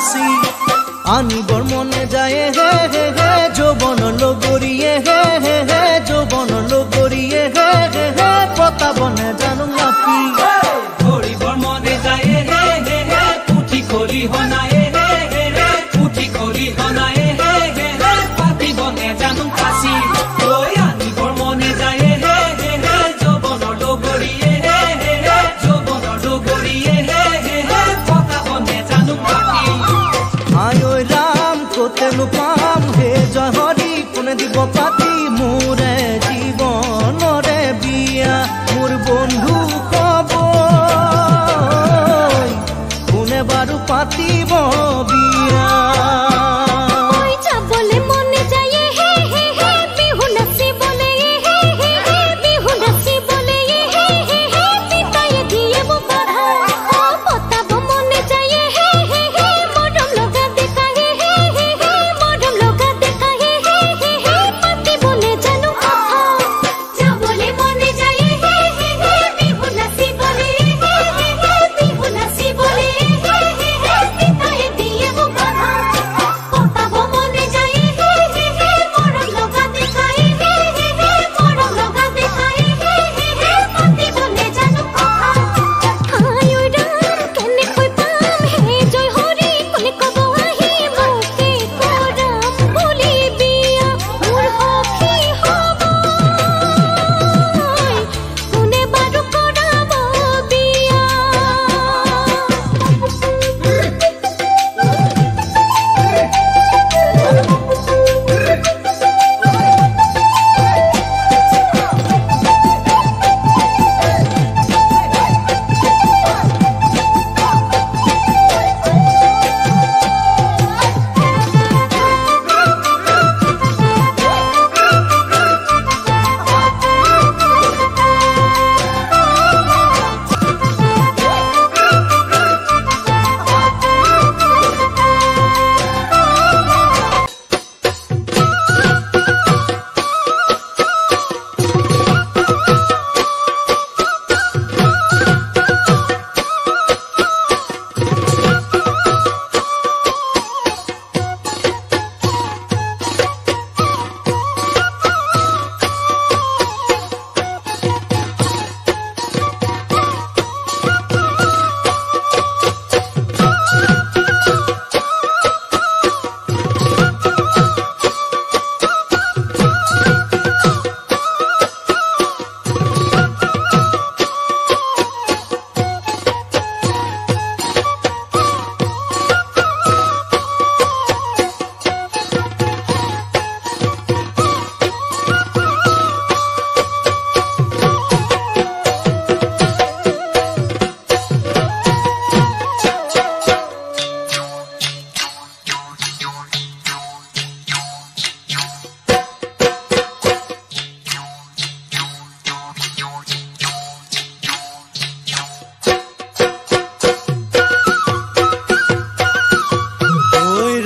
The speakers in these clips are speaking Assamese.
ফাঁচি আনিবৰ মনে যায় হে হে হে যৌৱন লগৰীয়ে হে হে হে যৌৱন লগৰীয়ে হে হে হে পতাবনে জানো নাপি ধৰিবৰ মনে যায় হে হে হে পুঠি খলি হনায় হে হে হে পুঠি খলি হনায় হে হে হে পাতিবনে জানো ফাঁচি ঐ আনিবৰ মনে যায় হে হে হে যৌৱন লগৰীয়ে হে হে হে যৌৱন লগৰীয়ে হে হে হে পতাবনে জানো পাতি আয় ঐ ৰাম কতেনো পাম হে জয় হৰি কোনে দিব পাতি মোৰে জীৱনৰে বিয়া মোৰ বন্ধু কব কোনে বাৰু পাতিব বিয়া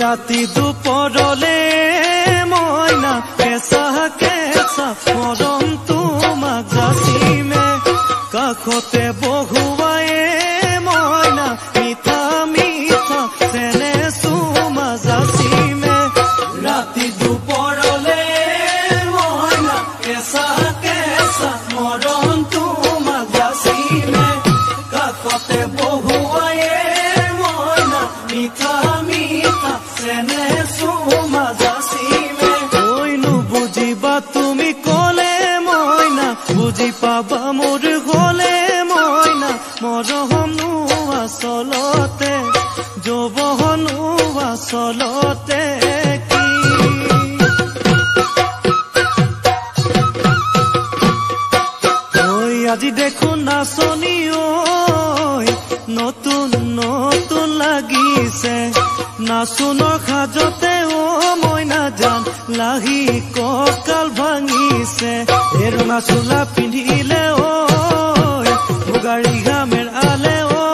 ৰাতি দুপৰলে মইনা কেঁচা কেঁচা মৰম তোমাক যাচিমে কাষতে বহুৱায়ে মইনা মিঠা মিঠা চেনে চুমা যাচিমে ৰাতি দুপৰলে মইনা কেঁচা কেঁচা মৰম তোমাক যাচিমে কাষতে বহুৱায়ে মইনা মিঠা মিঠা চেনে চুমা যাচিমে কৈনো বুজিবা তুমি কলে মইনা বুজি পাবা মোৰ গলে মইনা মৰমনো আচলতে যৌৱনো আচলতে কি ঐ আজি দেখোন নাচনি ঐ নতুন নতুন লাগিছে নাচুনৰ সাজতে ও মইনা জান লাহি কঁকাল ভাঙিছে এই ৰঙা চোলা পিন্ধিলে ঐ মুগাৰী ঘামেৰ আলে ঐ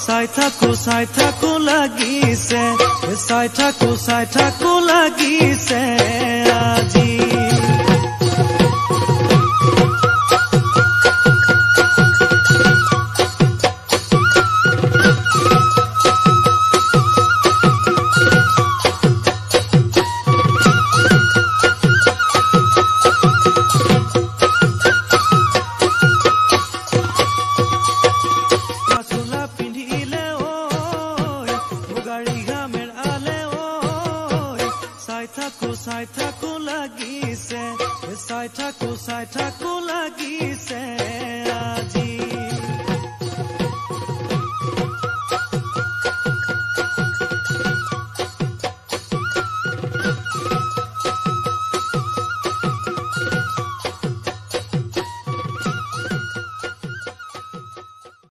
চাই থাকো লাগিছে চাই থাকো লাগিছে আজি চাই থাকো লাগিছে আজি